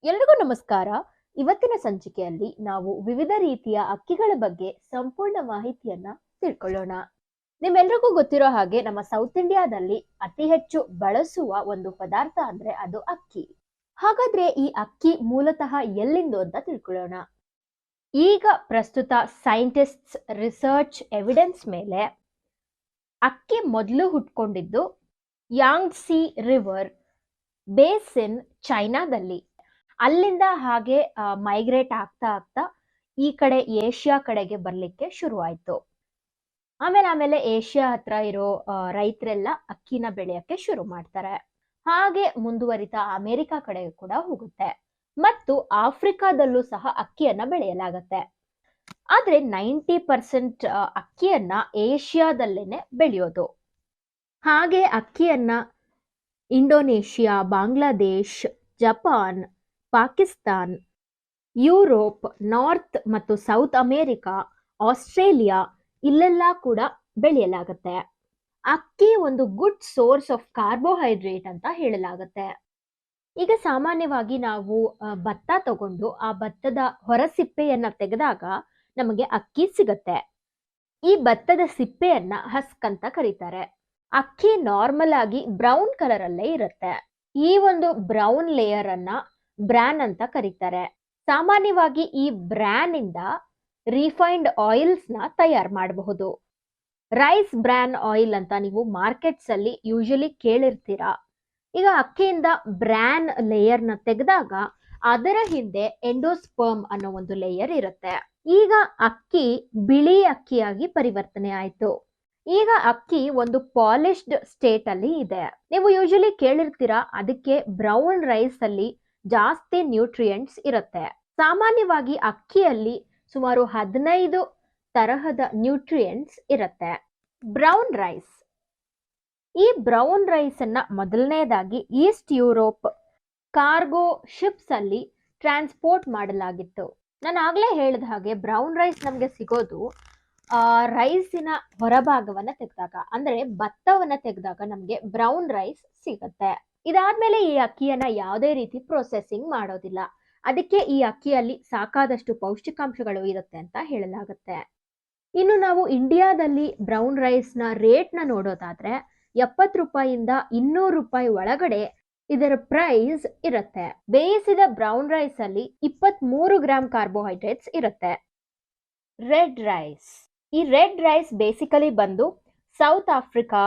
ಎಲ್ರಿಗೂ ನಮಸ್ಕಾರ. ಇವತ್ತಿನ ಸಂಚಿಕೆಯಲ್ಲಿ ನಾವು ವಿವಿಧ ರೀತಿಯ ಅಕ್ಕಿಗಳ ಬಗ್ಗೆ ಸಂಪೂರ್ಣ ಮಾಹಿತಿಯನ್ನ ತಿಳ್ಕೊಳ್ಳೋಣ. ನಿಮ್ಮೆಲ್ರಿಗೂ ಗೊತ್ತಿರೋ ಹಾಗೆ ನಮ್ಮ ಸೌತ್ ಇಂಡಿಯಾದಲ್ಲಿ ಅತಿ ಹೆಚ್ಚು ಬಳಸುವ ಒಂದು ಪದಾರ್ಥ ಅಂದ್ರೆ ಅದು ಅಕ್ಕಿ. ಹಾಗಾದ್ರೆ ಈ ಅಕ್ಕಿ ಮೂಲತಃ ಎಲ್ಲಿಂದು ಅಂತ ತಿಳ್ಕೊಳ್ಳೋಣ. ಈಗ ಪ್ರಸ್ತುತ ಸೈಂಟಿಸ್ಟ್ಸ್ ರಿಸರ್ಚ್ ಎವಿಡೆನ್ಸ್ ಮೇಲೆ ಅಕ್ಕಿ ಮೊದಲು ಹುಟ್ಕೊಂಡಿದ್ದು ಯಾಂಗ್ಸಿ ರಿವರ್ ಬೇಸಿನ್ ಚೈನಾದಲ್ಲಿ. ಅಲ್ಲಿಂದ ಹಾಗೆ ಮೈಗ್ರೇಟ್ ಆಗ್ತಾ ಆಗ್ತಾ ಈ ಕಡೆ ಏಷ್ಯಾ ಕಡೆಗೆ ಬರ್ಲಿಕ್ಕೆ ಶುರುವಾಯ್ತು. ಆಮೇಲೆ ಏಷ್ಯಾ ಹತ್ರ ಇರೋ ರೈತರೆಲ್ಲ ಅಕ್ಕಿನ ಬೆಳೆಯಕ್ಕೆ ಶುರು ಮಾಡ್ತಾರೆ. ಹಾಗೆ ಮುಂದುವರಿತಾ ಅಮೆರಿಕ ಕಡೆಗೆ ಕೂಡ ಹೋಗುತ್ತೆ ಮತ್ತು ಆಫ್ರಿಕಾದಲ್ಲೂ ಸಹ ಅಕ್ಕಿಯನ್ನ ಬೆಳೆಯಲಾಗತ್ತೆ. ಆದ್ರೆ 90% ಅಕ್ಕಿಯನ್ನ ಏಷ್ಯಾದಲ್ಲೇನೆ ಬೆಳೆಯೋದು. ಹಾಗೆ ಅಕ್ಕಿಯನ್ನ Indonesia, Bangladesh, Japan, Pakistan, Europe, north ಮತ್ತು ಸೌತ್ ಅಮೆರಿಕಾ, ಆಸ್ಟ್ರೇಲಿಯಾ ಇಲ್ಲೆಲ್ಲ ಕೂಡ ಬೆಳೆಯಲಾಗತ್ತೆ. ಅಕ್ಕಿ ಒಂದು ಗುಡ್ ಸೋರ್ಸ್ ಆಫ್ ಕಾರ್ಬೋಹೈಡ್ರೇಟ್ ಅಂತ ಹೇಳಲಾಗತ್ತೆ. ಈಗ ಸಾಮಾನ್ಯವಾಗಿ ನಾವು ಭತ್ತ ತಗೊಂಡು ಆ ಭತ್ತದ ಹೊರಸಿಪ್ಪೆಯನ್ನ ತೆಗೆದಾಗ ನಮಗೆ ಅಕ್ಕಿ ಸಿಗತ್ತೆ. ಈ ಭತ್ತದ ಸಿಪ್ಪೆಯನ್ನ ಹಸ್ಕ್ ಅಂತ ಕರೀತಾರೆ. ಅಕ್ಕಿ ನಾರ್ಮಲ್ ಆಗಿ ಬ್ರೌನ್ ಕಲರ್ ಅಲ್ಲೇ ಇರುತ್ತೆ. ಈ ಒಂದು ಬ್ರೌನ್ ಲೇಯರ್ ಅನ್ನ ಬ್ರಾನ್ ಅಂತ ಕರೀತಾರೆ. ಸಾಮಾನ್ಯವಾಗಿ ಈ ಬ್ರಾನ್ ಇಂದ ರಿಫೈನ್ಡ್ ಆಯಿಲ್ಸ್ ನ ತಯಾರು ಮಾಡಬಹುದು. ರೈಸ್ ಬ್ರಾನ್ ಆಯಿಲ್ ಅಂತ ನೀವು ಮಾರ್ಕೆಟ್ಸ್ ಅಲ್ಲಿ ಯೂಶಲಿ ಕೇಳಿರ್ತೀರಾ. ಈಗ ಅಕ್ಕಿಯಿಂದ ಬ್ರಾನ್ ಲೇಯರ್ ನ ತೆಗೆದಾಗ ಅದರ ಹಿಂದೆ ಎಂಡೋಸ್ಪರ್ಮ್ ಅನ್ನೋ ಒಂದು ಲೇಯರ್ ಇರುತ್ತೆ. ಈಗ ಅಕ್ಕಿ ಬಿಳಿ ಅಕ್ಕಿಯಾಗಿ ಪರಿವರ್ತನೆ ಆಯ್ತು. ಈಗ ಅಕ್ಕಿ ಒಂದು ಪಾಲಿಶ್ಡ್ ಸ್ಟೇಟ್ ಅಲ್ಲಿ ಇದೆ. ನೀವು ಯೂಶಲಿ ಕೇಳಿರ್ತೀರಾ ಅದಕ್ಕೆ ಬ್ರೌನ್ ರೈಸ್ ಅಲ್ಲಿ ಜಾಸ್ತಿ ನ್ಯೂಟ್ರಿಯೆಂಟ್ಸ್ ಇರುತ್ತೆ. ಸಾಮಾನ್ಯವಾಗಿ ಅಕ್ಕಿಯಲ್ಲಿ ಸುಮಾರು 15 ತರಹದ ನ್ಯೂಟ್ರಿಯೆಂಟ್ಸ್ ಇರುತ್ತೆ. ಬ್ರೌನ್ ರೈಸ್, ಈ ಬ್ರೌನ್ ರೈಸ್ ಅನ್ನ ಮೊದಲನೇದಾಗಿ ಈಸ್ಟ್ ಯುರೋಪ್ ಕಾರ್ಗೋ ಶಿಪ್ಸ್ ಅಲ್ಲಿ ಟ್ರಾನ್ಸ್ಪೋರ್ಟ್ ಮಾಡಲಾಗಿತ್ತು. ನಾನು ಆಗ್ಲೇ ಹೇಳಿದ ಹಾಗೆ ಬ್ರೌನ್ ರೈಸ್ ನಮ್ಗೆ ಸಿಗೋದು ರೈಸಿನ ಹೊರಭಾಗವನ್ನ ತೆಗೆದಾಗ, ಅಂದ್ರೆ ಭತ್ತವನ್ನ ತೆಗೆದಾಗ ನಮ್ಗೆ ಬ್ರೌನ್ ರೈಸ್ ಸಿಗತ್ತೆ. ಇದಾದ್ಮೇಲೆ ಈ ಅಕ್ಕಿಯನ್ನ ಯಾವುದೇ ರೀತಿ ಪ್ರೊಸೆಸಿಂಗ್ ಮಾಡೋದಿಲ್ಲ. ಅದಕ್ಕೆ ಈ ಅಕ್ಕಿಯಲ್ಲಿ ಸಾಕಾದಷ್ಟು ಪೌಷ್ಟಿಕಾಂಶಗಳು ಇರುತ್ತೆ ಅಂತ ಹೇಳಲಾಗುತ್ತೆ. ಇನ್ನು ನಾವು ಇಂಡಿಯಾದಲ್ಲಿ ಬ್ರೌನ್ ರೈಸ್ ನ ರೇಟ್ ನ ನೋಡೋದಾದ್ರೆ 70 ರೂಪಾಯಿಂದ 200 ರೂಪಾಯಿ ಒಳಗಡೆ ಇದರ ಪ್ರೈಸ್ ಇರುತ್ತೆ. ಬೇಯಿಸಿದ ಬ್ರೌನ್ ರೈಸ್ ಅಲ್ಲಿ 23 ಗ್ರಾಮ್ ಕಾರ್ಬೋಹೈಡ್ರೇಟ್ಸ್ ಇರುತ್ತೆ. ರೆಡ್ ರೈಸ್, ಈ ರೆಡ್ ರೈಸ್ ಬೇಸಿಕಲಿ ಬಂದು ಸೌತ್ ಆಫ್ರಿಕಾ,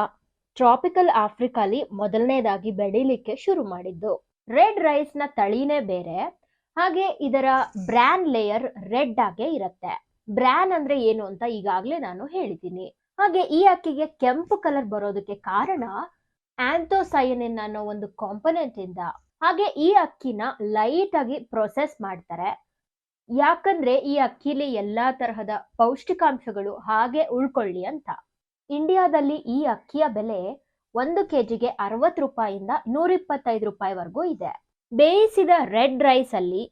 ಟ್ರಾಪಿಕಲ್ ಆಫ್ರಿಕಾಲಿ ಮೊದಲನೇದಾಗಿ ಬೆಳೀಲಿಕ್ಕೆ ಶುರು ಮಾಡಿದ್ದು. ರೆಡ್ ರೈಸ್ ನ ತಳಿನೇ ಬೇರೆ, ಹಾಗೆ ಇದರ ಬ್ರಾನ್ ಲೇಯರ್ ರೆಡ್ ಆಗೇ ಇರುತ್ತೆ. ಬ್ರಾನ್ ಅಂದ್ರೆ ಏನು ಅಂತ ಈಗಾಗ್ಲೇ ನಾನು ಹೇಳಿದ್ದೀನಿ. ಹಾಗೆ ಈ ಅಕ್ಕಿಗೆ ಕೆಂಪು ಕಲರ್ ಬರೋದಕ್ಕೆ ಕಾರಣ ಆಂಥೋಸಯನಿನ್ ಅನ್ನೋ ಒಂದು ಕಾಂಪೊನೆಂಟ್ ಇಂದ. ಹಾಗೆ ಈ ಅಕ್ಕಿನ ಲೈಟ್ ಆಗಿ ಪ್ರೊಸೆಸ್ ಮಾಡ್ತಾರೆ, ಯಾಕಂದ್ರೆ ಈ ಅಕ್ಕಿಲಿ ಎಲ್ಲಾ ತರಹದ ಪೌಷ್ಟಿಕಾಂಶಗಳು ಹಾಗೆ ಉಳ್ಕೊಳ್ಳಿ ಅಂತ. ಇಂಡಿಯಾದಲ್ಲಿ ಈ ಅಕ್ಕಿಯ ಬೆಲೆ 1 ಕೆಜಿಗೆ 60 ರೂಪಾಯಿಂದ 125 ರೂಪಾಯಿವರೆಗೂ ಇದೆ. ಬೇಯಿಸಿದ ರೆಡ್ ರೈಸ್ ಅಲ್ಲಿ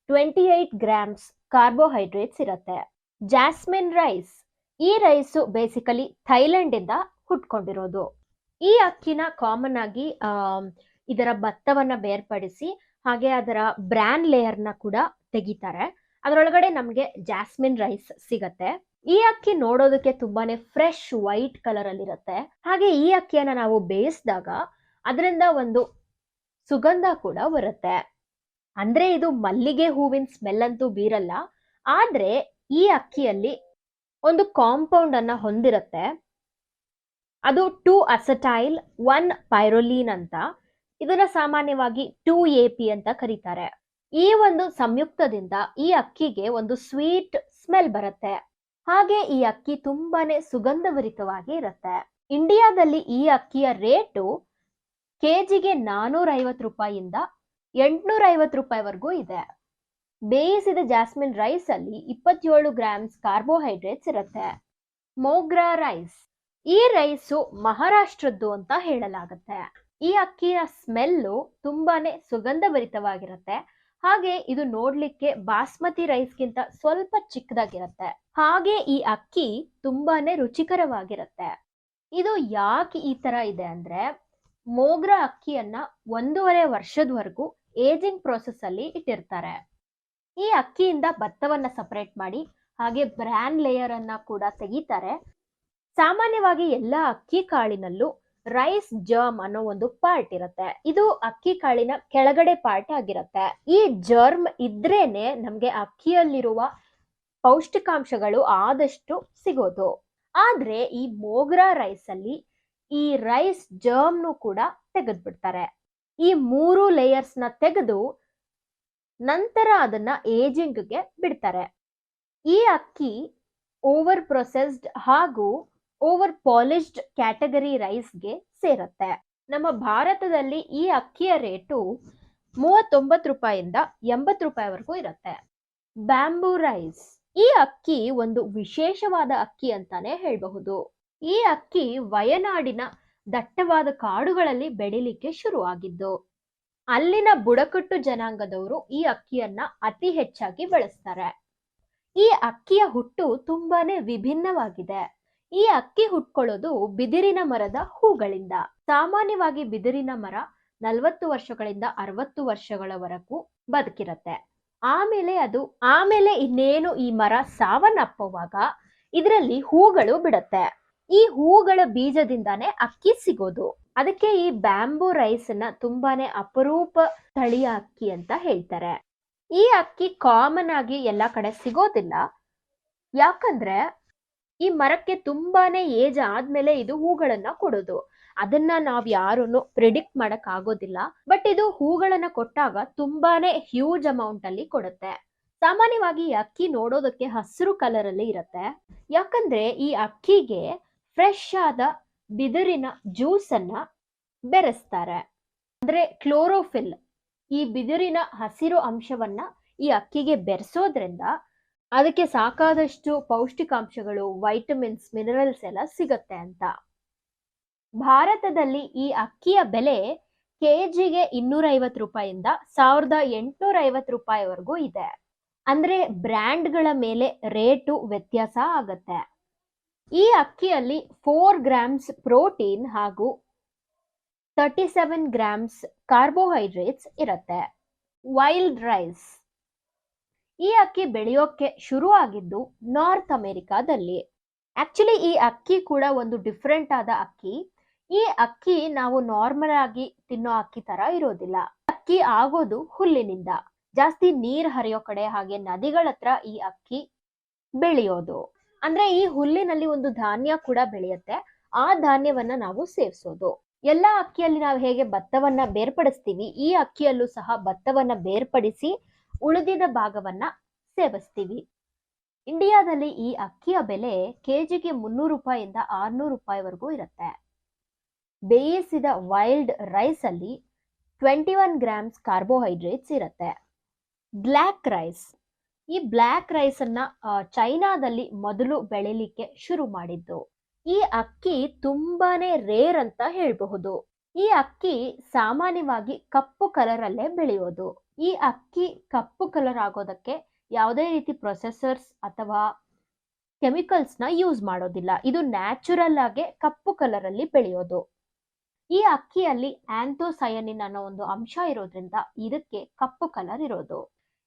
28 ಗ್ರಾಮ್ಸ್ ಕಾರ್ಬೋಹೈಡ್ರೇಟ್ಸ್ ಇರುತ್ತೆ. ಜಾಸ್ಮಿನ್ ರೈಸ್, ಈ ರೈಸು ಬೇಸಿಕಲಿ ಥೈಲ್ಯಾಂಡ್ ಇಂದ ಹುಟ್ಕೊಂಡಿರೋದು. ಈ ಅಕ್ಕಿನ ಕಾಮನ್ ಆಗಿ ಇದರ ಭತ್ತವನ್ನ ಬೇರ್ಪಡಿಸಿ ಹಾಗೆ ಅದರ ಬ್ರಾನ್ ಲೇಯರ್ ನ ಕೂಡ ತೆಗಿತಾರೆ. ಅದರೊಳಗಡೆ ನಮ್ಗೆ ಜಾಸ್ಮಿನ್ ರೈಸ್ ಸಿಗತ್ತೆ. ಈ ಅಕ್ಕಿ ನೋಡೋದಕ್ಕೆ ತುಂಬಾನೇ ಫ್ರೆಶ್ ವೈಟ್ ಕಲರ್ ಅಲ್ಲಿ ಇರುತ್ತೆ. ಹಾಗೆ ಈ ಅಕ್ಕಿಯನ್ನ ನಾವು ಬೇಯಿಸಿದಾಗ ಅದರಿಂದ ಒಂದು ಸುಗಂಧ ಕೂಡ ಬರುತ್ತೆ. ಅಂದ್ರೆ ಇದು ಮಲ್ಲಿಗೆ ಹೂವಿನ ಸ್ಮೆಲ್ ಅಂತೂ ಬೀರಲ್ಲ, ಆದ್ರೆ ಈ ಅಕ್ಕಿಯಲ್ಲಿ ಒಂದು ಕಾಂಪೌಂಡ್ ಅನ್ನ ಹೊಂದಿರುತ್ತೆ. ಅದು 2-ಅಸಟೈಲ್ 1-ಪೈರೋಲಿನ್ ಅಂತ. ಇದನ್ನ ಸಾಮಾನ್ಯವಾಗಿ 2AP ಅಂತ ಕರೀತಾರೆ. ಈ ಒಂದು ಸಂಯುಕ್ತದಿಂದ ಈ ಅಕ್ಕಿಗೆ ಒಂದು ಸ್ವೀಟ್ ಸ್ಮೆಲ್ ಬರುತ್ತೆ. ಹಾಗೆ ಈ ಅಕ್ಕಿ ತುಂಬಾನೇ ಸುಗಂಧಭರಿತವಾಗಿ ಇರುತ್ತೆ. ಇಂಡಿಯಾದಲ್ಲಿ ಈ ಅಕ್ಕಿಯ ರೇಟು ಕೆಜಿಗೆ 450 ರೂಪಾಯಿಯಿಂದ 850 ರೂಪಾಯಿವರೆಗೂ ಇದೆ. ಬೇಯಿಸಿದ ಜಾಸ್ಮಿನ್ ರೈಸ್ ಅಲ್ಲಿ 27 ಗ್ರಾಮ್ಸ್ ಕಾರ್ಬೋಹೈಡ್ರೇಟ್ಸ್ ಇರುತ್ತೆ. ಮೋಗ್ರಾ ರೈಸ್, ಈ ರೈಸು ಮಹಾರಾಷ್ಟ್ರದ್ದು ಅಂತ ಹೇಳಲಾಗುತ್ತೆ. ಈ ಅಕ್ಕಿಯ ಸ್ಮೆಲ್ಲು ತುಂಬಾನೇ ಸುಗಂಧಭರಿತವಾಗಿರುತ್ತೆ. ಹಾಗೆ ಇದು ನೋಡ್ಲಿಕ್ಕೆ ಬಾಸ್ಮತಿ ರೈಸ್ಗಿಂತ ಸ್ವಲ್ಪ ಚಿಕ್ಕದಾಗಿರುತ್ತೆ. ಹಾಗೆ ಈ ಅಕ್ಕಿ ತುಂಬಾನೇ ರುಚಿಕರವಾಗಿರುತ್ತೆ. ಇದು ಯಾಕೆ ಈ ತರ ಇದೆ ಅಂದ್ರೆ, ಮೋಗ್ರಾ ಅಕ್ಕಿಯನ್ನ 1.5 ವರ್ಷದವರೆಗೂ ಏಜಿಂಗ್ ಪ್ರೋಸೆಸ್ ಅಲ್ಲಿ ಇಟ್ಟಿರ್ತಾರೆ. ಈ ಅಕ್ಕಿಯಿಂದ ಭತ್ತವನ್ನ ಸಪರೇಟ್ ಮಾಡಿ ಹಾಗೆ ಬ್ರ್ಯಾನ್ ಲೇಯರ್ ಅನ್ನ ಕೂಡ ತೆಗಿತಾರೆ. ಸಾಮಾನ್ಯವಾಗಿ ಎಲ್ಲಾ ಅಕ್ಕಿ ಕಾಳಿನಲ್ಲೂ ರೈಸ್ ಜರ್ಮ್ ಅನ್ನೋ ಒಂದು ಪಾರ್ಟ್ ಇರುತ್ತೆ. ಇದು ಅಕ್ಕಿ ಕಾಳಿನ ಕೆಳಗಡೆ ಪಾರ್ಟ್ ಆಗಿರುತ್ತೆ. ಈ ಜರ್ಮ್ ಇದ್ರೇನೆ ನಮ್ಗೆ ಅಕ್ಕಿಯಲ್ಲಿರುವ ಪೌಷ್ಟಿಕಾಂಶಗಳು ಆದಷ್ಟು ಸಿಗೋದು. ಆದ್ರೆ ಈ ಮೋಗ್ರಾ ರೈಸ್ ಅಲ್ಲಿ ಈ ರೈಸ್ ಜರ್ಮ್ನು ಕೂಡ ತೆಗೆದ್ಬಿಡ್ತಾರೆ. ಈ 3 ಲೇಯರ್ಸ್ ನ ತೆಗೆದು ನಂತರ ಅದನ್ನ ಏಜಿಂಗ್ಗೆ ಬಿಡ್ತಾರೆ. ಈ ಅಕ್ಕಿ ಓವರ್ ಪ್ರೊಸೆಸ್ಡ್ ಹಾಗೂ ಓವರ್ ಪಾಲಿಶ್ಡ್ ಕ್ಯಾಟಗರಿ ರೈಸ್ಗೆ ಸೇರತ್ತೆ. ನಮ್ಮ ಭಾರತದಲ್ಲಿ ಈ ಅಕ್ಕಿಯ ರೇಟು 39 ರೂಪಾಯಿಂದ 80 ರೂಪಾಯಿವರೆಗೂ ಇರುತ್ತೆ. ಬ್ಯಾಂಬೂ ರೈಸ್, ಈ ಅಕ್ಕಿ ಒಂದು ವಿಶೇಷವಾದ ಅಕ್ಕಿ ಅಂತಾನೆ ಹೇಳಬಹುದು. ಈ ಅಕ್ಕಿ ವಯನಾಡಿನ ದಟ್ಟವಾದ ಕಾಡುಗಳಲ್ಲಿ ಬೆಳಿಲಿಕ್ಕೆ ಶುರುವಾಗಿದ್ದು, ಅಲ್ಲಿನ ಬುಡಕಟ್ಟು ಜನಾಂಗದವರು ಈ ಅಕ್ಕಿಯನ್ನ ಅತಿ ಹೆಚ್ಚಾಗಿ ಬಳಸ್ತಾರೆ. ಈ ಅಕ್ಕಿಯ ಹುಟ್ಟು ತುಂಬಾನೇ ವಿಭಿನ್ನವಾಗಿದೆ. ಈ ಅಕ್ಕಿ ಹುಟ್ಕೊಳ್ಳೋದು ಬಿದಿರಿನ ಮರದ ಹೂಗಳಿಂದ. ಸಾಮಾನ್ಯವಾಗಿ ಬಿದಿರಿನ ಮರ 40 ವರ್ಷಗಳಿಂದ 60 ವರ್ಷಗಳವರೆಗೂ ಬದುಕಿರತ್ತೆ. ಆಮೇಲೆ ಇನ್ನೇನು ಈ ಮರ ಸಾವನ್ನಪ್ಪುವಾಗ ಇದರಲ್ಲಿ ಹೂಗಳು ಬಿಡತ್ತೆ. ಈ ಹೂಗಳ ಬೀಜದಿಂದಾನೇ ಅಕ್ಕಿ ಸಿಗೋದು. ಅದಕ್ಕೆ ಈ ಬ್ಯಾಂಬೂ ರೈಸ್ ನ ತುಂಬಾನೇ ಅಪರೂಪ ತಳಿಯ ಅಕ್ಕಿ ಅಂತ ಹೇಳ್ತಾರೆ. ಈ ಅಕ್ಕಿ ಕಾಮನ್ ಆಗಿ ಎಲ್ಲಾ ಕಡೆ ಸಿಗೋದಿಲ್ಲ. ಯಾಕಂದ್ರೆ ಈ ಮರಕ್ಕೆ ತುಂಬಾನೇ ಏಜ್ ಆದ್ಮೇಲೆ ಇದು ಹೂಗಳನ್ನ ಕೊಡೋದು. ಅದನ್ನ ನಾವ್ ಯಾರನ್ನು ಪ್ರಿಡಿಕ್ಟ್ ಮಾಡಕ್ ಆಗೋದಿಲ್ಲ. ಬಟ್ ಇದು ಹೂಗಳನ್ನ ಕೊಟ್ಟಾಗ ತುಂಬಾನೇ ಹ್ಯೂಜ್ ಅಮೌಂಟ್ ಅಲ್ಲಿ ಕೊಡುತ್ತೆ. ಸಾಮಾನ್ಯವಾಗಿ ಈ ಅಕ್ಕಿ ನೋಡೋದಕ್ಕೆ ಹಸಿರು ಕಲರ್ ಅಲ್ಲಿ ಇರುತ್ತೆ. ಯಾಕಂದ್ರೆ ಈ ಅಕ್ಕಿಗೆ ಫ್ರೆಶ್ ಆದ ಬಿದಿರಿನ ಜ್ಯೂಸ್ ಅನ್ನ ಬೆರೆಸ್ತಾರೆ. ಅಂದ್ರೆ ಕ್ಲೋರೋಫಿಲ್, ಈ ಬಿದಿರಿನ ಹಸಿರು ಅಂಶವನ್ನ ಈ ಅಕ್ಕಿಗೆ ಬೆರೆಸೋದ್ರಿಂದ ಅದಕ್ಕೆ ಸಾಕಾದಷ್ಟು ಪೌಷ್ಟಿಕಾಂಶಗಳು, ವೈಟಮಿನ್ಸ್, ಮಿನರಲ್ಸ್ ಎಲ್ಲ ಸಿಗತ್ತೆ ಅಂತ. ಭಾರತದಲ್ಲಿ ಈ ಅಕ್ಕಿಯ ಬೆಲೆ ಕೆಜಿಗೆ 250 ರೂಪಾಯಿಂದ 1850 ರೂಪಾಯಿವರೆಗೂ ಇದೆ. ಅಂದ್ರೆ ಬ್ರ್ಯಾಂಡ್ಗಳ ಮೇಲೆ ರೇಟು ವ್ಯತ್ಯಾಸ ಆಗತ್ತೆ. ಈ ಅಕ್ಕಿಯಲ್ಲಿ 4 ಗ್ರಾಮ್ಸ್ ಪ್ರೋಟೀನ್ ಹಾಗೂ 37 ಗ್ರಾಮ್ಸ್ ಕಾರ್ಬೋಹೈಡ್ರೇಟ್ಸ್ ಇರುತ್ತೆ. ವೈಲ್ಡ್ ರೈಸ್, ಈ ಅಕ್ಕಿ ಬೆಳೆಯೋಕೆ ಶುರು ಆಗಿದ್ದು ನಾರ್ತ್ ಅಮೆರಿಕಾದಲ್ಲಿ. ಆಕ್ಚುಲಿ ಈ ಅಕ್ಕಿ ಕೂಡ ಒಂದು ಡಿಫ್ರೆಂಟ್ ಆದ ಅಕ್ಕಿ. ಈ ಅಕ್ಕಿ ನಾವು ನಾರ್ಮಲ್ ಆಗಿ ತಿನ್ನೋ ಅಕ್ಕಿ ತರ ಇರೋದಿಲ್ಲ. ಅಕ್ಕಿ ಆಗೋದು ಹುಲ್ಲಿನಿಂದ. ಜಾಸ್ತಿ ನೀರ್ ಹರಿಯೋ ಕಡೆ ಹಾಗೆ ನದಿಗಳ ಹತ್ರ ಈ ಅಕ್ಕಿ ಬೆಳೆಯೋದು. ಅಂದ್ರೆ ಈ ಹುಲ್ಲಿನಲ್ಲಿ ಒಂದು ಧಾನ್ಯ ಕೂಡ ಬೆಳೆಯುತ್ತೆ. ಆ ಧಾನ್ಯವನ್ನ ನಾವು ಸೇವಿಸೋದು. ಎಲ್ಲಾ ಅಕ್ಕಿಯಲ್ಲಿ ನಾವು ಹೇಗೆ ಭತ್ತವನ್ನ ಬೇರ್ಪಡಿಸ್ತೀವಿ, ಈ ಅಕ್ಕಿಯಲ್ಲೂ ಸಹ ಭತ್ತವನ್ನ ಬೇರ್ಪಡಿಸಿ ಉಳಿದಿದ ಭಾಗವನ್ನ ಸೇವಿಸ್ತೀವಿ. ಇಂಡಿಯಾದಲ್ಲಿ ಈ ಅಕ್ಕಿಯ ಬೆಲೆ ಕೆಜಿಗೆ 300 ರೂಪಾಯಿಂದ 600 ರೂಪಾಯಿವರೆಗೂ ಇರುತ್ತೆ. ಬೇಯಿಸಿದ ವೈಲ್ಡ್ ರೈಸ್ ಅಲ್ಲಿ 21 ಗ್ರಾಮ್ಸ್ ಕಾರ್ಬೋಹೈಡ್ರೇಟ್ಸ್ ಇರುತ್ತೆ. ಬ್ಲ್ಯಾಕ್ ರೈಸ್, ಈ ಬ್ಲ್ಯಾಕ್ ರೈಸ್ ಅನ್ನ ಚೈನಾದಲ್ಲಿ ಮೊದಲು ಬೆಳಿಲಿಕ್ಕೆ ಶುರು ಮಾಡಿದ್ದು. ಈ ಅಕ್ಕಿ ತುಂಬಾನೇ ರೇರ್ ಅಂತ ಹೇಳಬಹುದು. ಈ ಅಕ್ಕಿ ಸಾಮಾನ್ಯವಾಗಿ ಕಪ್ಪು ಕಲರ್ ಅಲ್ಲೇ ಬೆಳೆಯೋದು. ಈ ಅಕ್ಕಿ ಕಪ್ಪು ಕಲರ್ ಆಗೋದಕ್ಕೆ ಯಾವುದೇ ರೀತಿ ಪ್ರೊಸೆಸರ್ಸ್ ಅಥವಾ ಕೆಮಿಕಲ್ಸ್ ನ ಯೂಸ್ ಮಾಡೋದಿಲ್ಲ. ಇದು ನ್ಯಾಚುರಲ್ ಆಗಿ ಕಪ್ಪು ಕಲರ್ ಅಲ್ಲಿ ಬೆಳೆಯೋದು. ಈ ಅಕ್ಕಿಯಲ್ಲಿ ಆಂಥೋಸಯನಿನ್ ಅನ್ನೋ ಒಂದು ಅಂಶ ಇರೋದ್ರಿಂದ ಇದಕ್ಕೆ ಕಪ್ಪು ಕಲರ್ ಇರೋದು.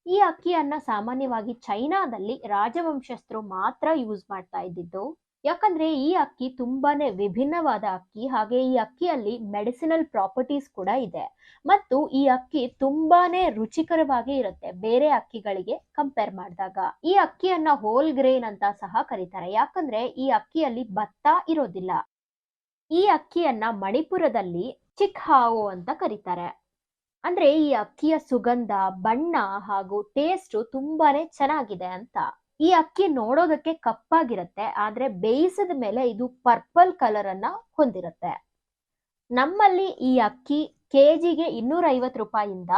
ಈ ಅಕ್ಕಿಯನ್ನ ಸಾಮಾನ್ಯವಾಗಿ ಚೈನಾದಲ್ಲಿ ರಾಜವಂಶಸ್ಥರು ಮಾತ್ರ ಯೂಸ್ ಮಾಡ್ತಾ ಇದ್ದಿದ್ದು. ಯಾಕಂದ್ರೆ ಈ ಅಕ್ಕಿ ತುಂಬಾನೇ ವಿಭಿನ್ನವಾದ ಅಕ್ಕಿ. ಹಾಗೆ ಈ ಅಕ್ಕಿಯಲ್ಲಿ ಮೆಡಿಸಿನಲ್ ಪ್ರಾಪರ್ಟೀಸ್ ಕೂಡ ಇದೆ. ಮತ್ತು ಈ ಅಕ್ಕಿ ತುಂಬಾನೇ ರುಚಿಕರವಾಗಿ ಇರುತ್ತೆ ಬೇರೆ ಅಕ್ಕಿಗಳಿಗೆ ಕಂಪೇರ್ ಮಾಡಿದಾಗ. ಈ ಅಕ್ಕಿಯನ್ನ ಹೋಲ್ ಗ್ರೇನ್ ಅಂತ ಸಹ ಕರೀತಾರೆ. ಯಾಕಂದ್ರೆ ಈ ಅಕ್ಕಿಯಲ್ಲಿ ಭತ್ತ ಇರೋದಿಲ್ಲ. ಈ ಅಕ್ಕಿಯನ್ನ ಮಣಿಪುರದಲ್ಲಿ ಚಿಕ್ಹಾವೋ ಅಂತ ಕರೀತಾರೆ. ಅಂದ್ರೆ ಈ ಅಕ್ಕಿಯ ಸುಗಂಧ, ಬಣ್ಣ ಹಾಗೂ ಟೇಸ್ಟ್ ತುಂಬಾನೇ ಚೆನ್ನಾಗಿದೆ ಅಂತ. ಈ ಅಕ್ಕಿ ನೋಡೋದಕ್ಕೆ ಕಪ್ಪಾಗಿರುತ್ತೆ, ಆದ್ರೆ ಬೇಯಿಸಿದ ಮೇಲೆ ಇದು ಪರ್ಪಲ್ ಕಲರ್ ಅನ್ನ ಹೊಂದಿರುತ್ತೆ. ನಮ್ಮಲ್ಲಿ ಈ ಅಕ್ಕಿ ಕೆಜಿಗೆ 250 ರೂಪಾಯಿಂದ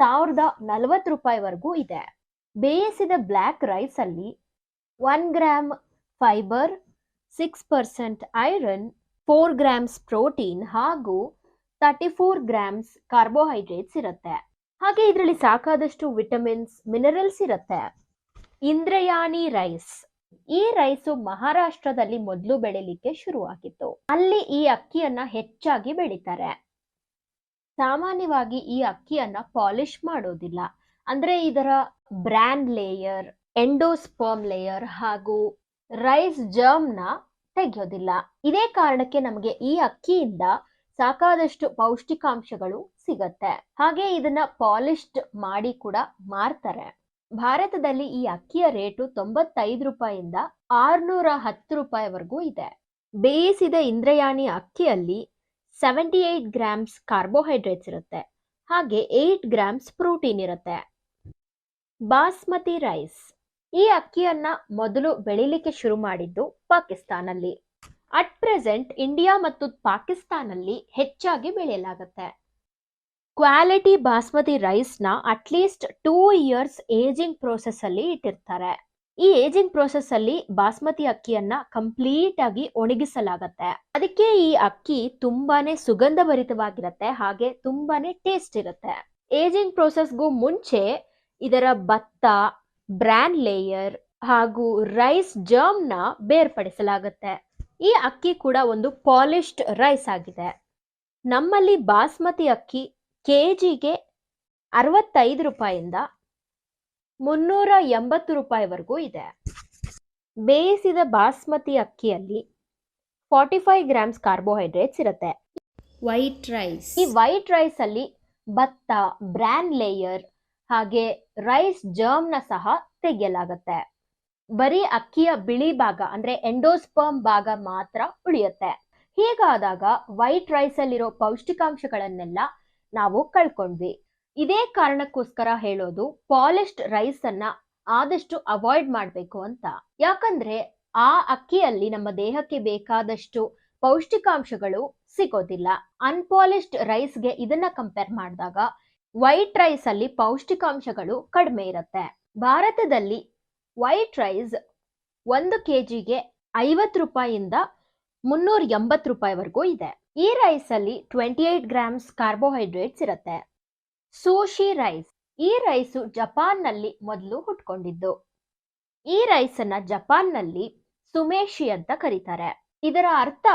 1040 ರೂಪಾಯಿವರೆಗೂ ಇದೆ. ಬೇಯಿಸಿದ ಬ್ಲ್ಯಾಕ್ ರೈಸ್ ಅಲ್ಲಿ 1 gram fibre, 6% iron, 4 grams protein ಹಾಗೂ 34 ಗ್ರಾಮ್ಸ್ ಕಾರ್ಬೋಹೈಡ್ರೇಟ್ಸ್ ಇರುತ್ತೆ. ಹಾಗೆ ಇದರಲ್ಲಿ ಸಾಕಾದಷ್ಟು ವಿಟಮಿನ್ಸ್, ಮಿನರಲ್ಸ್ ಇರುತ್ತೆ. ಇಂದ್ರಯಾಣಿ ರೈಸ್, ಈ ರೈಸು ಮಹಾರಾಷ್ಟ್ರದಲ್ಲಿ ಮೊದಲು ಬೆಳಿಲಿಕ್ಕೆ ಶುರುವಾಗಿತ್ತು. ಅಲ್ಲಿ ಈ ಅಕ್ಕಿಯನ್ನ ಹೆಚ್ಚಾಗಿ ಬೆಳೀತಾರೆ. ಸಾಮಾನ್ಯವಾಗಿ ಈ ಅಕ್ಕಿಯನ್ನ ಪಾಲಿಶ್ ಮಾಡೋದಿಲ್ಲ. ಅಂದ್ರೆ ಇದರ ಬ್ರಾನ್ ಲೇಯರ್, ಎಂಡೋಸ್ಪರ್ಮ್ ಲೇಯರ್ ಹಾಗೂ ರೈಸ್ ಜರ್ಮ್ನ ತೆಗೆಯೋದಿಲ್ಲ. ಇದೇ ಕಾರಣಕ್ಕೆ ನಮಗೆ ಈ ಅಕ್ಕಿಯಿಂದ ಸಾಕಾದಷ್ಟು ಪೌಷ್ಟಿಕಾಂಶಗಳು ಸಿಗತ್ತೆ. ಹಾಗೆ ಇದನ್ನ ಪಾಲಿಶ್ಡ್ ಮಾಡಿ ಕೂಡ ಮಾರ್ತಾರೆ. ಭಾರತದಲ್ಲಿ ಈ ಅಕ್ಕಿಯ ರೇಟು 95 ರೂಪಾಯಿಂದ 610 ರೂಪಾಯಿವರೆಗೂ ಇದೆ. ಬೇಯಿಸಿದ ಇಂದ್ರಯಾಣಿ ಅಕ್ಕಿಯಲ್ಲಿ 78 ಗ್ರಾಮ್ಸ್ ಕಾರ್ಬೋಹೈಡ್ರೇಟ್ಸ್ ಇರುತ್ತೆ, ಹಾಗೆ 8 ಗ್ರಾಮ್ಸ್ ಪ್ರೋಟೀನ್ ಇರುತ್ತೆ. ಬಾಸ್ಮತಿ ರೈಸ್ ಈ ಅಕ್ಕಿಯನ್ನ ಮೊದಲು ಬೆಳಿಲಿಕ್ಕೆ ಶುರು ಮಾಡಿದ್ದು ಪಾಕಿಸ್ತಾನಲ್ಲಿ. ಅಟ್ ಪ್ರೆಸೆಂಟ್ ಇಂಡಿಯಾ ಮತ್ತು ಪಾಕಿಸ್ತಾನಲ್ಲಿ ಹೆಚ್ಚಾಗಿ ಬೆಳೆಯಲಾಗುತ್ತೆ. ಕ್ವಾಲಿಟಿ ಬಾಸ್ಮತಿ ರೈಸ್ ನ ಅಟ್ಲೀಸ್ಟ್ 2 ಇಯರ್ಸ್ ಏಜಿಂಗ್ ಪ್ರೋಸೆಸ್ ಅಲ್ಲಿ ಇಟ್ಟಿರ್ತಾರೆ. ಈ ಏಜಿಂಗ್ ಪ್ರೋಸೆಸ್ ಅಲ್ಲಿ ಬಾಸ್ಮತಿ ಅಕ್ಕಿಯನ್ನ ಕಂಪ್ಲೀಟ್ ಆಗಿ ಒಣಗಿಸಲಾಗತ್ತೆ. ಅದಕ್ಕೆ ಈ ಅಕ್ಕಿ ತುಂಬಾನೇ ಸುಗಂಧಭರಿತವಾಗಿರುತ್ತೆ, ಹಾಗೆ ತುಂಬಾನೇ ಟೇಸ್ಟ್ ಇರುತ್ತೆ. ಏಜಿಂಗ್ ಪ್ರೋಸೆಸ್ಗೂ ಮುಂಚೆ ಇದರ ಭತ್ತ, ಬ್ರಾನ್ ಲೇಯರ್ ಹಾಗೂ ರೈಸ್ ಜರ್ಮ್ ನ ಬೇರ್ಪಡಿಸಲಾಗುತ್ತೆ. ಈ ಅಕ್ಕಿ ಕೂಡ ಒಂದು ಪಾಲಿಶ್ಡ್ ರೈಸ್ ಆಗಿದೆ. ನಮ್ಮಲ್ಲಿ ಬಾಸ್ಮತಿ ಅಕ್ಕಿ ಕೆಜಿಗೆ 65 ರೂಪಾಯಿಂದ 380 ರೂಪಾಯಿವರೆಗೂ ಇದೆ. ಬೇಯಿಸಿದ ಬಾಸ್ಮತಿ ಅಕ್ಕಿಯಲ್ಲಿ 45 ಗ್ರಾಮ್ಸ್ ಕಾರ್ಬೋಹೈಡ್ರೇಟ್ಸ್ ಇರುತ್ತೆ. ವೈಟ್ ರೈಸ್ ಈ ವೈಟ್ ರೈಸ್ ಅಲ್ಲಿ ಭತ್ತ, ಬ್ರಾನ್ ಲೇಯರ್ ಹಾಗೆ ರೈಸ್ ಜರ್ಮ್ ನ ಸಹ ತೆಗೆಯಲಾಗುತ್ತೆ. ಬರೀ ಅಕ್ಕಿಯ ಬಿಳಿ ಭಾಗ ಅಂದ್ರೆ ಎಂಡೋಸ್ಪರ್ಮ್ ಭಾಗ ಮಾತ್ರ ಉಳಿಯುತ್ತೆ. ಹೀಗಾದಾಗ ವೈಟ್ ರೈಸ್ ಅಲ್ಲಿರೋ ಪೌಷ್ಟಿಕಾಂಶಗಳನ್ನೆಲ್ಲ ನಾವು ಕಳ್ಕೊಂಡ್ವಿ. ಇದೇ ಕಾರಣಕ್ಕೋಸ್ಕರ ಹೇಳೋದು ಪಾಲಿಶ್ಡ್ ರೈಸ್ ಅನ್ನ ಆದಷ್ಟು ಅವಾಯ್ಡ್ ಮಾಡ್ಬೇಕು ಅಂತ. ಯಾಕಂದ್ರೆ ಆ ಅಕ್ಕಿಯಲ್ಲಿ ನಮ್ಮ ದೇಹಕ್ಕೆ ಬೇಕಾದಷ್ಟು ಪೌಷ್ಟಿಕಾಂಶಗಳು ಸಿಗೋದಿಲ್ಲ. ಅನ್ಪಾಲಿಶ್ಡ್ ರೈಸ್ಗೆ ಇದನ್ನ ಕಂಪೇರ್ ಮಾಡಿದಾಗ ವೈಟ್ ರೈಸ್ ಅಲ್ಲಿ ಪೌಷ್ಟಿಕಾಂಶಗಳು ಕಡಿಮೆ ಇರುತ್ತೆ. ಭಾರತದಲ್ಲಿ ವೈಟ್ ರೈಸ್ 1 ಕೆಜಿಗೆ 50 ರೂಪಾಯಿಯಿಂದ 380 ರೂಪಾಯಿವರೆಗೂ ಇದೆ. ಈ ರೈಸ್ ಅಲ್ಲಿ 28 ಗ್ರಾಮ್ಸ್ ಕಾರ್ಬೋಹೈಡ್ರೇಟ್ಸ್ ಇರುತ್ತೆ. ಸೂಶಿ ರೈಸ್ ಈ ರೈಸು ಜಪಾನ್ ನಲ್ಲಿ ಮೊದಲು ಹುಟ್ಕೊಂಡಿದ್ದು. ಈ ರೈಸ್ ಅನ್ನ ಜಪಾನ್ ನಲ್ಲಿ ಸುಮೇಶಿ ಅಂತ ಕರೀತಾರೆ. ಇದರ ಅರ್ಥ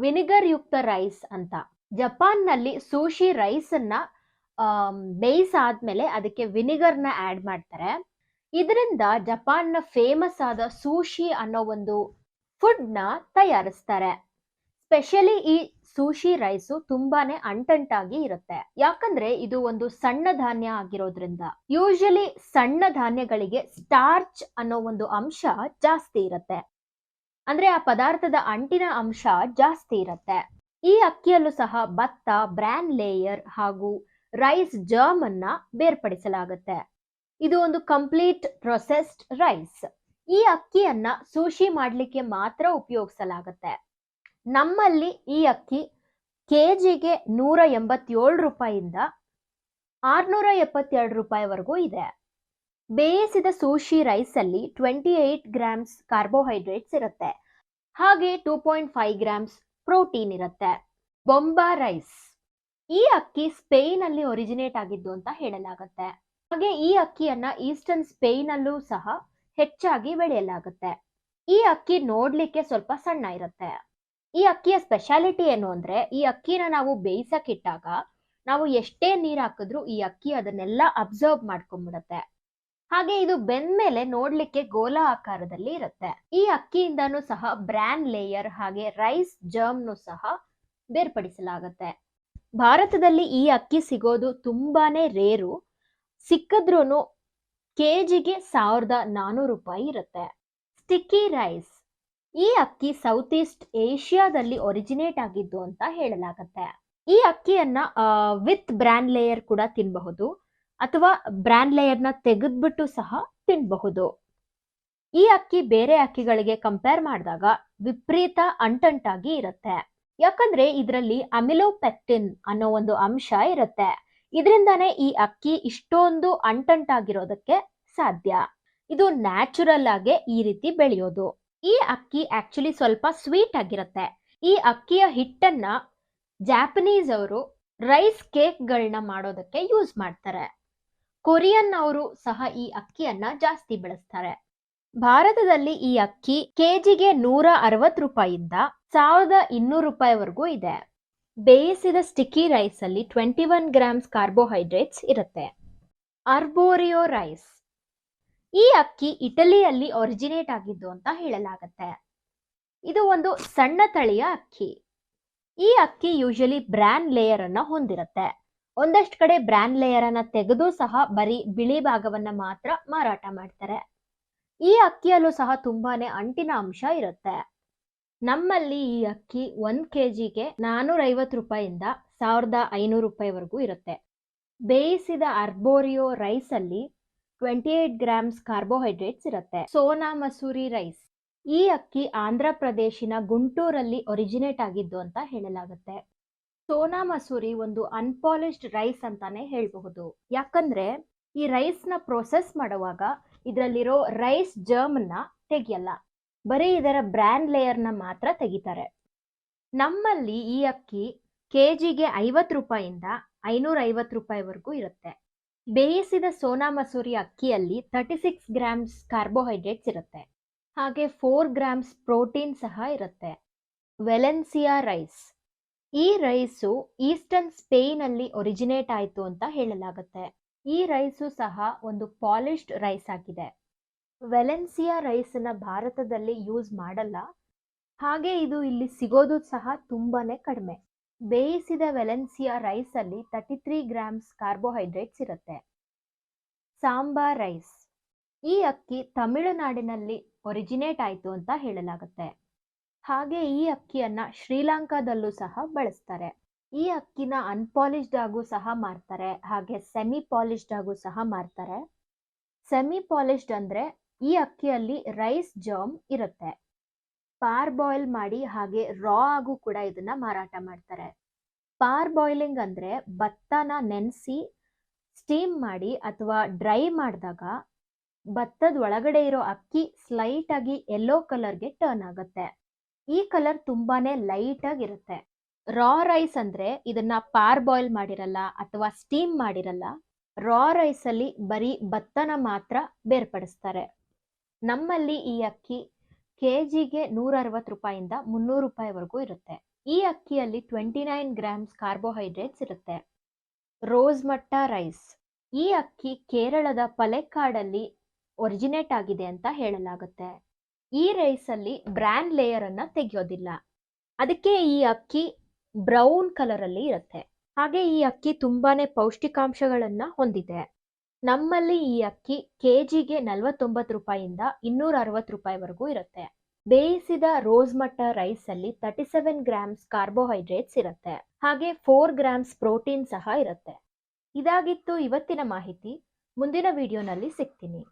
ವಿನಿಗರ್ ಯುಕ್ತ ರೈಸ್ ಅಂತ. ಜಪಾನ್ ನಲ್ಲಿ ಸೂಶಿ ರೈಸ್ ಅನ್ನ ಬೇಯಿಸಾದ್ಮೇಲೆ ಅದಕ್ಕೆ ವಿನಿಗರ್ನ ಆಡ್ ಮಾಡ್ತಾರೆ. ಇದರಿಂದ ಜಪಾನ್ನ ಫೇಮಸ್ ಆದ ಸೂಶಿ ಅನ್ನೋ ಒಂದು ಫುಡ್ ನ ತಯಾರಿಸ್ತಾರೆ. ಸ್ಪೆಷಲಿ ಈ ಸೂಶಿ ರೈಸು ತುಂಬಾನೇ ಅಂಟಂಟಾಗಿ ಇರುತ್ತೆ. ಯಾಕಂದ್ರೆ ಇದು ಒಂದು ಸಣ್ಣ ಧಾನ್ಯ ಆಗಿರೋದ್ರಿಂದ. ಯೂಶಲಿ ಸಣ್ಣ ಧಾನ್ಯಗಳಿಗೆ ಸ್ಟಾರ್ಚ್ ಅನ್ನೋ ಒಂದು ಅಂಶ ಜಾಸ್ತಿ ಇರುತ್ತೆ. ಅಂದ್ರೆ ಆ ಪದಾರ್ಥದ ಅಂಟಿನ ಅಂಶ ಜಾಸ್ತಿ ಇರುತ್ತೆ. ಈ ಅಕ್ಕಿಯಲ್ಲೂ ಸಹ ಭತ್ತ, ಬ್ರಾನ್ ಲೇಯರ್ ಹಾಗೂ ರೈಸ್ ಜರ್ಮ್ ಅನ್ನ ಬೇರ್ಪಡಿಸಲಾಗುತ್ತೆ. ಇದು ಒಂದು ಕಂಪ್ಲೀಟ್ ಪ್ರೊಸೆಸ್ಡ್ ರೈಸ್. ಈ ಅಕ್ಕಿಯನ್ನ ಸೂಶಿ ಮಾಡ್ಲಿಕ್ಕೆ ಮಾತ್ರ ಉಪಯೋಗಿಸಲಾಗುತ್ತೆ. ನಮ್ಮಲ್ಲಿ ಈ ಅಕ್ಕಿ ಕೆಜಿಗೆ 187 ರೂಪಾಯಿಯಿಂದ 672 ರೂಪಾಯಿವರೆಗೂ ಇದೆ. ಬೇಯಿಸಿದ ಸೂಶಿ ರೈಸ್ ಅಲ್ಲಿ 28 ಗ್ರಾಮ್ಸ್ ಕಾರ್ಬೋಹೈಡ್ರೇಟ್ಸ್ ಇರುತ್ತೆ, ಹಾಗೆ 2.5 ಗ್ರಾಮ್ಸ್ ಪ್ರೋಟೀನ್ ಇರುತ್ತೆ. ಬೊಂಬಾ ರೈಸ್ ಈ ಅಕ್ಕಿ ಸ್ಪೇನ್ ಅಲ್ಲಿ ಒರಿಜಿನೇಟ್ ಆಗಿದ್ದು ಅಂತ ಹೇಳಲಾಗುತ್ತೆ. ಹಾಗೆ ಈ ಅಕ್ಕಿಯನ್ನ ಈಸ್ಟರ್ನ್ ಸ್ಪೇನ್ ಅಲ್ಲೂ ಸಹ ಹೆಚ್ಚಾಗಿ ಬೆಳೆಯಲಾಗುತ್ತೆ. ಈ ಅಕ್ಕಿ ನೋಡ್ಲಿಕ್ಕೆ ಸ್ವಲ್ಪ ಸಣ್ಣ ಇರುತ್ತೆ. ಈ ಅಕ್ಕಿಯ ಸ್ಪೆಷಾಲಿಟಿ ಏನು ಅಂದ್ರೆ, ಈ ಅಕ್ಕಿನ ನಾವು ಬೇಯಿಸಕ್ಕಿಟ್ಟಾಗ ನಾವು ಎಷ್ಟೇ ನೀರ್ ಹಾಕಿದ್ರು ಈ ಅಕ್ಕಿ ಅದನ್ನೆಲ್ಲ ಅಬ್ಸರ್ವ್ ಮಾಡ್ಕೊಂಡ್ಬಿಡುತ್ತೆ. ಹಾಗೆ ಇದು ಬೆಂದ್ಮೇಲೆ ನೋಡ್ಲಿಕ್ಕೆ ಗೋಲಾ ಆಕಾರದಲ್ಲಿ ಇರುತ್ತೆ. ಈ ಅಕ್ಕಿಯಿಂದನೂ ಸಹ ಬ್ರಾನ್ ಲೇಯರ್ ಹಾಗೆ ರೈಸ್ ಜರ್ಮ್ನು ಸಹ ಬೇರ್ಪಡಿಸಲಾಗುತ್ತೆ. ಭಾರತದಲ್ಲಿ ಈ ಅಕ್ಕಿ ಸಿಗೋದು ತುಂಬಾನೇ ರೇರು. ಸಿಕ್ಕಿದ್ರೂ ಕೆಜಿಗೆ 1400 ರೂಪಾಯಿ ಇರುತ್ತೆ. ಸ್ಟಿಕ್ಕಿ ರೈಸ್ ಈ ಅಕ್ಕಿ ಸೌತ್ ಈಸ್ಟ್ ಏಷ್ಯಾದಲ್ಲಿ ಒರಿಜಿನೇಟ್ ಆಗಿದ್ದು ಅಂತ ಹೇಳಲಾಗತ್ತೆ. ಈ ಅಕ್ಕಿಯನ್ನ ವಿತ್ ಬ್ರಾನ್ ಲೇಯರ್ ಕೂಡ ತಿನ್ನಬಹುದು, ಅಥವಾ ಬ್ರಾನ್ ಲೇಯರ್ನ ತೆಗೆದ್ಬಿಟ್ಟು ಸಹ ತಿನ್ನಬಹುದು. ಈ ಅಕ್ಕಿ ಬೇರೆ ಅಕ್ಕಿಗಳಿಗೆ ಕಂಪೇರ್ ಮಾಡಿದಾಗ ವಿಪರೀತ ಅಂಟಂಟಾಗಿ ಇರುತ್ತೆ. ಯಾಕಂದ್ರೆ ಇದರಲ್ಲಿ ಅಮಿಲೋಪೆಕ್ಟಿನ್ ಅನ್ನೋ ಒಂದು ಅಂಶ ಇರುತ್ತೆ. ಇದರಿಂದಾನೇ ಈ ಅಕ್ಕಿ ಇಷ್ಟೊಂದು ಅಂಟಂಟಾಗಿರೋದಕ್ಕೆ ಸಾಧ್ಯ. ಇದು ನ್ಯಾಚುರಲ್ ಆಗಿ ಈ ರೀತಿ ಬೆಳೆಯೋದು. ಈ ಅಕ್ಕಿ ಆಕ್ಚುಲಿ ಸ್ವಲ್ಪ ಸ್ವೀಟ್ ಆಗಿರುತ್ತೆ. ಈ ಅಕ್ಕಿಯ ಹಿಟ್ಟನ್ನ ಜಾಪನೀಸ್ ಅವರು ರೈಸ್ ಕೇಕ್ಗಳನ್ನ ಮಾಡೋದಕ್ಕೆ ಯೂಸ್ ಮಾಡ್ತಾರೆ. ಕೊರಿಯನ್ ಅವರು ಸಹ ಈ ಅಕ್ಕಿಯನ್ನ ಜಾಸ್ತಿ ಬೆಳೆಸ್ತಾರೆ. ಭಾರತದಲ್ಲಿ ಈ ಅಕ್ಕಿ ಕೆಜಿಗೆ 160 ರೂಪಾಯಿಯಿಂದ 1200 ರೂಪಾಯಿವರೆಗೂ ಇದೆ. ಬೇಯಿಸಿದ ಸ್ಟಿಕ್ಕಿ ರೈಸ್ ಅಲ್ಲಿ 21 ಗ್ರಾಮ್ಸ್ ಕಾರ್ಬೋಹೈಡ್ರೇಟ್ಸ್ ಇರುತ್ತೆ. ಅರ್ಬೋರಿಯೋ ರೈಸ್, ಈ ಅಕ್ಕಿ ಇಟಲಿಯಲ್ಲಿ ಒರಿಜಿನೇಟ್ ಆಗಿದ್ದು ಅಂತ ಹೇಳಲಾಗುತ್ತೆ. ಇದು ಒಂದು ಸಣ್ಣ ತಳಿಯ ಅಕ್ಕಿ. ಈ ಅಕ್ಕಿ ಯೂಶಲಿ ಬ್ರ್ಯಾನ್ ಲೇಯರ್ ಅನ್ನ ಹೊಂದಿರುತ್ತೆ. ಒಂದಷ್ಟು ಕಡೆ ಬ್ರ್ಯಾನ್ ಲೇಯರ್ ಅನ್ನ ತೆಗೆದು ಸಹ ಬರೀ ಬಿಳಿ ಭಾಗವನ್ನ ಮಾತ್ರ ಮಾರಾಟ ಮಾಡ್ತಾರೆ. ಈ ಅಕ್ಕಿಯಲ್ಲೂ ಸಹ ತುಂಬಾನೇ ಅಂಟಿನ ಅಂಶ ಇರುತ್ತೆ. ನಮ್ಮಲ್ಲಿ ಈ ಅಕ್ಕಿ 1 ಕೆಜಿಗೆ 450 ರೂಪಾಯಿಂದ 1500 ರೂಪಾಯಿವರೆಗೂ ಇರುತ್ತೆ. ಬೇಯಿಸಿದ ಅರ್ಬೋರಿಯೋ ರೈಸ್ ಅಲ್ಲಿ 28 ಗ್ರಾಮ್ಸ್ ಕಾರ್ಬೋಹೈಡ್ರೇಟ್ಸ್ ಇರುತ್ತೆ. ಸೋನಾ ಮಸೂರಿ ರೈಸ್, ಈ ಅಕ್ಕಿ ಆಂಧ್ರ ಪ್ರದೇಶಿನ ಗುಂಟೂರಲ್ಲಿ ಒರಿಜಿನೇಟ್ ಆಗಿದ್ದು ಅಂತ ಹೇಳಲಾಗುತ್ತೆ. ಸೋನಾ ಮಸೂರಿ ಒಂದು ಅನ್ಪಾಲಿಶ್ಡ್ ರೈಸ್ ಅಂತಾನೆ ಹೇಳಬಹುದು. ಯಾಕಂದ್ರೆ ಈ ರೈಸ್ ನ ಪ್ರೊಸೆಸ್ ಮಾಡುವಾಗ ಇದರಲ್ಲಿರೋ ರೈಸ್ ಜರ್ಮ್ ನ ತೆಗಿಯಲ್ಲ, ಬರೀ ಇದರ ಬ್ರ್ಯಾನ್ ಲೇಯರ್ ನ ಮಾತ್ರ ತೆಗಿತಾರೆ. ನಮ್ಮಲ್ಲಿ ಈ ಅಕ್ಕಿ ಕೆಜಿಗೆ 50 ರೂಪಾಯಿಂದ 550 ರೂಪಾಯಿವರೆಗೂ ಇರುತ್ತೆ. ಬೇಯಿಸಿದ ಸೋನಾ ಮಸೂರಿ ಅಕ್ಕಿಯಲ್ಲಿ 36 ಗ್ರಾಮ್ಸ್ ಕಾರ್ಬೋಹೈಡ್ರೇಟ್ಸ್ ಇರುತ್ತೆ. ಹಾಗೆ 4 ಗ್ರಾಮ್ಸ್ ಪ್ರೋಟೀನ್ ಸಹ ಇರುತ್ತೆ. ವೆಲೆನ್ಸಿಯಾ ರೈಸ್, ಈ ರೈಸು ಈಸ್ಟರ್ನ್ ಸ್ಪೇನ್ ಅಲ್ಲಿ ಒರಿಜಿನೇಟ್ ಆಯಿತು ಅಂತ ಹೇಳಲಾಗುತ್ತೆ. ಈ ರೈಸು ಸಹ ಒಂದು ಪಾಲಿಶ್ಡ್ ರೈಸ್ ಆಗಿದೆ. ವೆಲೆನ್ಸಿಯಾ ರೈಸ್ ನ ಭಾರತದಲ್ಲಿ ಯೂಸ್ ಮಾಡಲ್ಲ, ಹಾಗೆ ಇದು ಇಲ್ಲಿ ಸಿಗೋದು ಸಹ ತುಂಬಾನೇ ಕಡಿಮೆ. ಬೇಯಿಸಿದ ವೆಲೆನ್ಸಿಯಾ ರೈಸ್ ಅಲ್ಲಿ 33 ಗ್ರಾಮ್ಸ್ ಕಾರ್ಬೋಹೈಡ್ರೇಟ್ಸ್ ಇರುತ್ತೆ. ಸಾಂಬಾರ್ ರೈಸ್, ಈ ಅಕ್ಕಿ ತಮಿಳುನಾಡಿನಲ್ಲಿ ಒರಿಜಿನೇಟ್ ಆಯಿತು ಅಂತ ಹೇಳಲಾಗುತ್ತೆ. ಹಾಗೆ ಈ ಅಕ್ಕಿಯನ್ನ ಶ್ರೀಲಂಕಾದಲ್ಲೂ ಸಹ ಬಳಸ್ತಾರೆ. ಈ ಅಕ್ಕಿನ ಅನ್ಪಾಲಿಶ್ಡ್ ಆಗು ಸಹ ಮಾರ್ತಾರೆ, ಹಾಗೆ ಸೆಮಿ ಪಾಲಿಶ್ಡ್ ಆಗು ಸಹ ಮಾರ್ತಾರೆ. ಸೆಮಿ ಪಾಲಿಶ್ಡ್ ಅಂದ್ರೆ ಈ ಅಕ್ಕಿಯಲ್ಲಿ ರೈಸ್ ಜರ್ಮ್ ಇರುತ್ತೆ. ಪಾರ್ ಬಾಯ್ಲ್ ಮಾಡಿ ಹಾಗೆ ರಾ ಆಗು ಕೂಡ ಇದನ್ನ ಮಾರಾಟ ಮಾಡ್ತಾರೆ. ಪಾರ್ ಬಾಯ್ಲಿಂಗ್ ಅಂದ್ರೆ ಭತ್ತನ ನೆನೆಸಿ ಸ್ಟೀಮ್ ಮಾಡಿ ಅಥವಾ ಡ್ರೈ ಮಾಡಿದಾಗ ಭತ್ತದ ಒಳಗಡೆ ಇರೋ ಅಕ್ಕಿ ಸ್ಲೈಟ್ ಆಗಿ ಯೆಲ್ಲೋ ಕಲರ್ಗೆ ಟರ್ನ್ ಆಗುತ್ತೆ. ಈ ಕಲರ್ ತುಂಬಾನೇ ಲೈಟ್ ಆಗಿರುತ್ತೆ. ರಾ ರೈಸ್ ಅಂದ್ರೆ ಇದನ್ನ ಪಾರ್ ಬಾಯ್ಲ್ ಮಾಡಿರಲ್ಲ ಅಥವಾ ಸ್ಟೀಮ್ ಮಾಡಿರಲ್ಲ. ರಾ ರೈಸ್ ಅಲ್ಲಿ ಬರೀ ಭತ್ತನ ಮಾತ್ರ ಬೇರ್ಪಡಿಸ್ತಾರೆ. ನಮ್ಮಲ್ಲಿ ಈ ಅಕ್ಕಿ ಕೆಜಿಗೆ 160 ರೂಪಾಯಿಂದ 300 ರೂಪಾಯಿವರೆಗೂ ಇರುತ್ತೆ. ಈ ಅಕ್ಕಿಯಲ್ಲಿ 29 ಗ್ರಾಮ್ಸ್ ಕಾರ್ಬೋಹೈಡ್ರೇಟ್ಸ್ ಇರುತ್ತೆ. ರೋಸ್ ಮಟ್ಟ ರೈಸ್, ಈ ಅಕ್ಕಿ ಕೇರಳದ ಪಲೆಕ್ಕಾಡಲ್ಲಿ ಒರಿಜಿನೇಟ್ ಆಗಿದೆ ಅಂತ ಹೇಳಲಾಗುತ್ತೆ. ಈ ರೈಸ್ ಅಲ್ಲಿ ಬ್ರ್ಯಾನ್ ಲೇಯರ್ ಅನ್ನ ತೆಗೆಯೋದಿಲ್ಲ, ಅದಕ್ಕೆ ಈ ಅಕ್ಕಿ ಬ್ರೌನ್ ಕಲರ್ ಅಲ್ಲಿ ಇರುತ್ತೆ. ಹಾಗೆ ಈ ಅಕ್ಕಿ ತುಂಬಾನೇ ಪೌಷ್ಟಿಕಾಂಶಗಳನ್ನ ಹೊಂದಿದೆ. ನಮ್ಮಲ್ಲಿ ಈ ಅಕ್ಕಿ ಕೆಜಿಗೆ 49 ರೂಪಾಯಿಂದ 260 ರೂಪಾಯಿವರೆಗೂ ಇರುತ್ತೆ. ಬೇಯಿಸಿದ ರೋಸ್ ಮಟ್ಟ ರೈಸ್ ಅಲ್ಲಿ 37 ಗ್ರಾಮ್ಸ್ ಕಾರ್ಬೋಹೈಡ್ರೇಟ್ಸ್ ಇರುತ್ತೆ. ಹಾಗೆ 4 ಗ್ರಾಮ್ಸ್ ಪ್ರೋಟೀನ್ ಸಹ ಇರುತ್ತೆ. ಇದಾಗಿತ್ತು ಇವತ್ತಿನ ಮಾಹಿತಿ. ಮುಂದಿನ ವಿಡಿಯೋನಲ್ಲಿ ಸಿಗ್ತೀನಿ.